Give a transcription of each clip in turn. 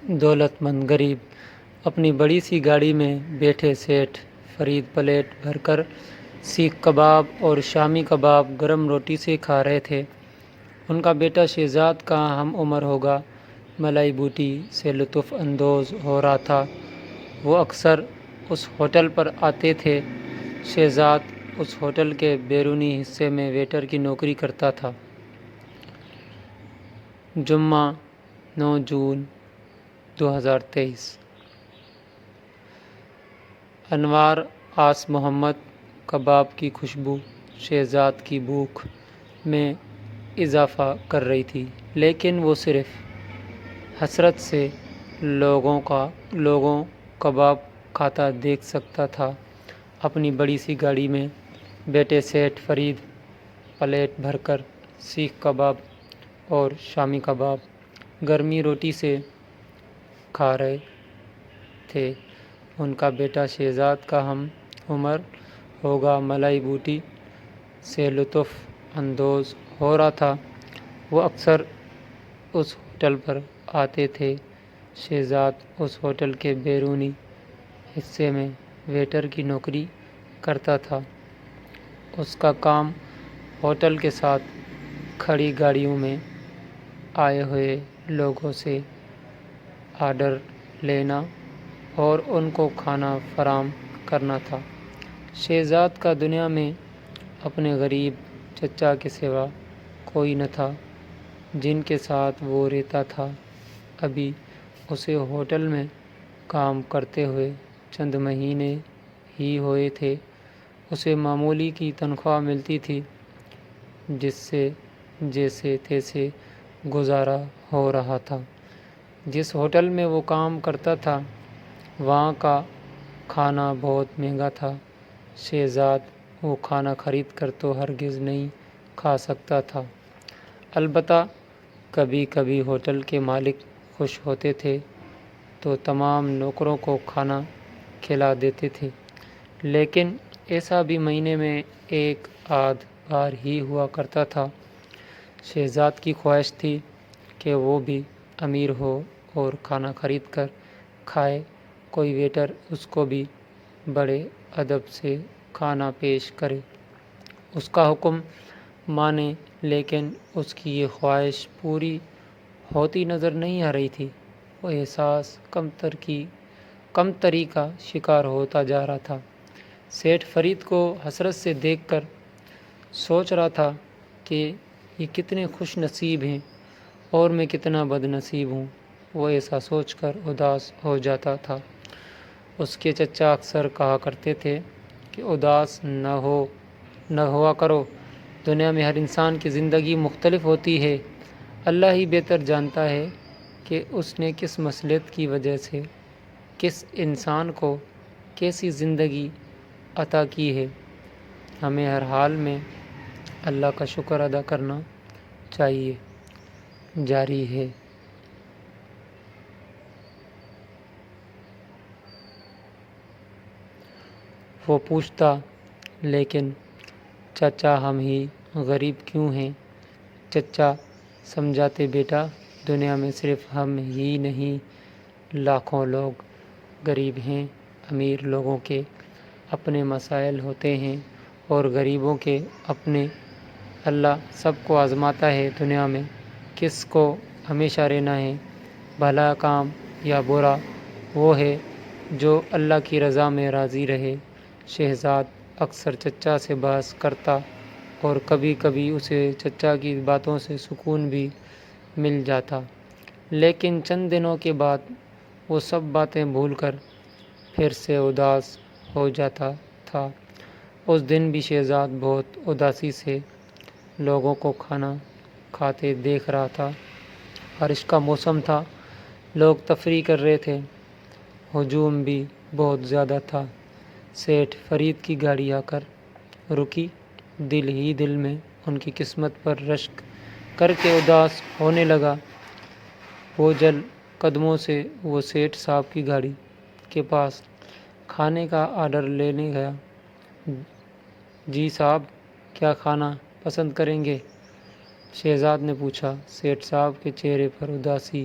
دولت مند غریب اپنی بڑی سی گاڑی میں بیٹھے سیٹھ فرید پلیٹ بھر کر سیخ کباب اور شامی کباب گرم روٹی سے کھا رہے تھے۔ ان کا بیٹا شہزاد کا ہم عمر ہوگا ملائی بوٹی سے لطف اندوز ہو رہا تھا۔ وہ اکثر اس ہوٹل پر آتے تھے۔ شہزاد اس ہوٹل کے بیرونی حصے میں ویٹر کی نوکری کرتا تھا۔ جمعہ 9 جون 2023۔ انوار آس محمد کباب کی خوشبو شہزاد کی بھوک میں اضافہ کر رہی تھی، لیکن وہ صرف حسرت سے لوگوں کباب کھاتا دیکھ سکتا تھا۔ اپنی بڑی سی گاڑی میں بیٹھے سیٹھ فرید پلیٹ بھر کر سیخ کباب اور شامی کباب گرمی روٹی سے کھا رہے تھے۔ ان کا بیٹا شہزاد کا ہم عمر ہوگا ملائی بوٹی سے لطف اندوز ہو رہا تھا۔ وہ اکثر اس ہوٹل پر آتے تھے۔ شہزاد اس ہوٹل کے بیرونی حصے میں ویٹر کی نوکری کرتا تھا۔ اس کا کام ہوٹل کے ساتھ کھڑی گاڑیوں میں آئے ہوئے لوگوں سے آرڈر لینا اور ان کو کھانا فراہم کرنا تھا۔ شہزاد کا دنیا میں اپنے غریب چچا کے سوا کوئی نہ تھا جن کے ساتھ وہ رہتا تھا۔ ابھی اسے ہوٹل میں کام کرتے ہوئے چند مہینے ہی ہوئے تھے۔ اسے معمولی کی تنخواہ ملتی تھی جس سے جیسے تیسے گزارا ہو رہا تھا۔ جس ہوٹل میں وہ کام کرتا تھا وہاں کا کھانا بہت مہنگا تھا۔ شہزاد وہ کھانا خرید کر تو ہرگز نہیں کھا سکتا تھا۔ البتہ کبھی کبھی ہوٹل کے مالک خوش ہوتے تھے تو تمام نوکروں کو کھانا کھلا دیتے تھے، لیکن ایسا بھی مہینے میں ایک آدھ بار ہی ہوا کرتا تھا۔ شہزاد کی خواہش تھی کہ وہ بھی امیر ہو اور کھانا خرید کر کھائے۔ کوئی ویٹر اس کو بھی بڑے ادب سے کھانا پیش کرے، اس کا حکم مانے، لیکن اس کی یہ خواہش پوری ہوتی نظر نہیں آ رہی تھی۔ وہ احساس کمتری کا شکار ہوتا جا رہا تھا۔ سیٹھ فرید کو حسرت سے دیکھ کر سوچ رہا تھا کہ یہ کتنے خوش نصیب ہیں اور میں کتنا بد نصیب ہوں۔ وہ ایسا سوچ کر اداس ہو جاتا تھا۔ اس کے چچا اکثر کہا کرتے تھے کہ اداس نہ ہوا کرو، دنیا میں ہر انسان کی زندگی مختلف ہوتی ہے۔ اللہ ہی بہتر جانتا ہے کہ اس نے کس مصلحت کی وجہ سے کس انسان کو کیسی زندگی عطا کی ہے۔ ہمیں ہر حال میں اللہ کا شکر ادا کرنا چاہیے۔ جاری ہے۔ وہ پوچھتا، لیکن چچا ہم ہی غریب کیوں ہیں؟ چچا سمجھاتے، بیٹا دنیا میں صرف ہم ہی نہیں، لاکھوں لوگ غریب ہیں۔ امیر لوگوں کے اپنے مسائل ہوتے ہیں اور غریبوں کے اپنے۔ اللہ سب کو آزماتا ہے۔ دنیا میں کس کو ہمیشہ رہنا ہے، بھلا کام یا برا، وہ ہے جو اللہ کی رضا میں راضی رہے۔ شہزاد اکثر چچا سے بحث کرتا اور کبھی کبھی اسے چچا کی باتوں سے سکون بھی مل جاتا، لیکن چند دنوں کے بعد وہ سب باتیں بھول کر پھر سے اداس ہو جاتا تھا۔ اس دن بھی شہزاد بہت اداسی سے لوگوں کو کھانا کھاتے دیکھ رہا تھا۔ بارش کا موسم تھا، لوگ تفریح کر رہے تھے، ہجوم بھی بہت زیادہ تھا۔ سیٹھ فرید کی گاڑی آ کر رکی۔ دل ہی دل میں ان کی قسمت پر رشک کر کے اداس ہونے لگا۔ بوجھل قدموں سے وہ سیٹھ صاحب کی گاڑی کے پاس کھانے کا آرڈر لینے گیا۔ جی صاحب، کیا کھانا پسند کریں گے؟ شہزاد نے پوچھا۔ سیٹھ صاحب کے چہرے پر اداسی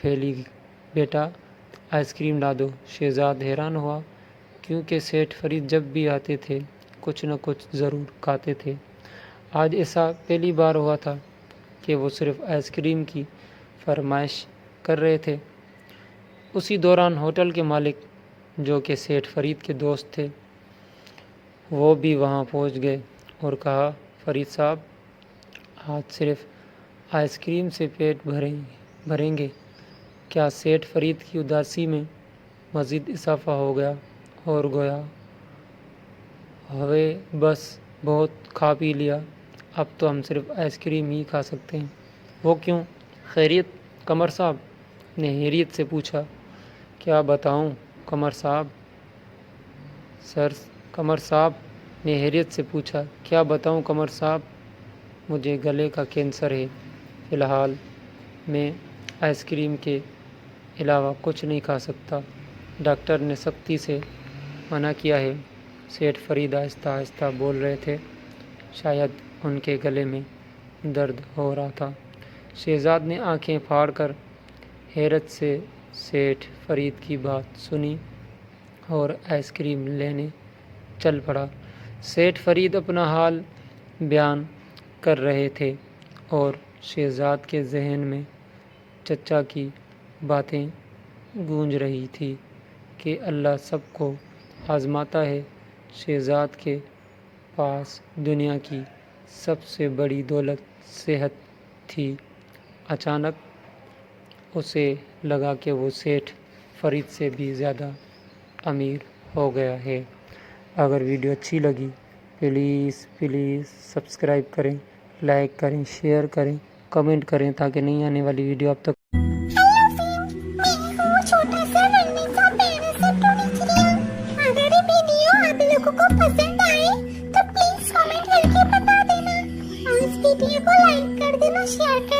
پھیلی۔ بیٹا آئس کریم لا دو۔ شہزاد حیران ہوا کیونکہ سیٹھ فرید جب بھی آتے تھے کچھ نہ کچھ ضرور کھاتے تھے۔ آج ایسا پہلی بار ہوا تھا کہ وہ صرف آئس کریم کی فرمائش کر رہے تھے۔ اسی دوران ہوٹل کے مالک جو کہ سیٹھ فرید کے دوست تھے وہ بھی وہاں پہنچ گئے اور کہا، فرید صاحب آج صرف آئس کریم سے پیٹ بھریں گے کیا؟ سیٹھ فرید کی اداسی میں مزید اضافہ ہو گیا اور گویا ہوئے بس بہت کھا پی لیا، اب تو ہم صرف آئس کریم ہی کھا سکتے ہیں۔ وہ کیوں؟ خیریت؟ قمر صاحب نے حیرت سے پوچھا۔ کیا بتاؤں قمر صاحب؟ قمر صاحب نے حیرت سے پوچھا، کیا بتاؤں قمر صاحب؟ مجھے گلے کا کینسر ہے، فی الحال میں آئس کریم کے علاوہ کچھ نہیں کھا سکتا، ڈاکٹر نے سختی سے منع کیا ہے۔ سیٹھ فرید آہستہ آہستہ بول رہے تھے، شاید ان کے گلے میں درد ہو رہا تھا۔ شہزاد نے آنکھیں پھاڑ کر حیرت سے سیٹھ فرید کی بات سنی اور آئس کریم لینے چل پڑا۔ سیٹھ فرید اپنا حال بیان کر رہے تھے اور شہزاد کے ذہن میں چچا کی باتیں گونج رہی تھی کہ اللہ سب کو آزماتا ہے۔ شہزاد کے پاس دنیا کی سب سے بڑی دولت صحت تھی۔ اچانک اسے لگا کہ وہ سیٹھ فرید سے بھی زیادہ امیر ہو گیا ہے۔ اگر ویڈیو اچھی لگی پلیز سبسکرائب کریں، لائک کریں، شیئر کریں، کمنٹ کریں تاکہ نئی آنے والی ویڈیو آپ تک۔ چھوٹا سا رنگین سا پیارا سا ٹوئی چڑیا۔ اگر یہ ویڈیو آپ لوگوں کو پسند آئے تو پلیز کمنٹ کر کے بتا دینا اور اس ویڈیو کو لائک کر دینا، شیئر کر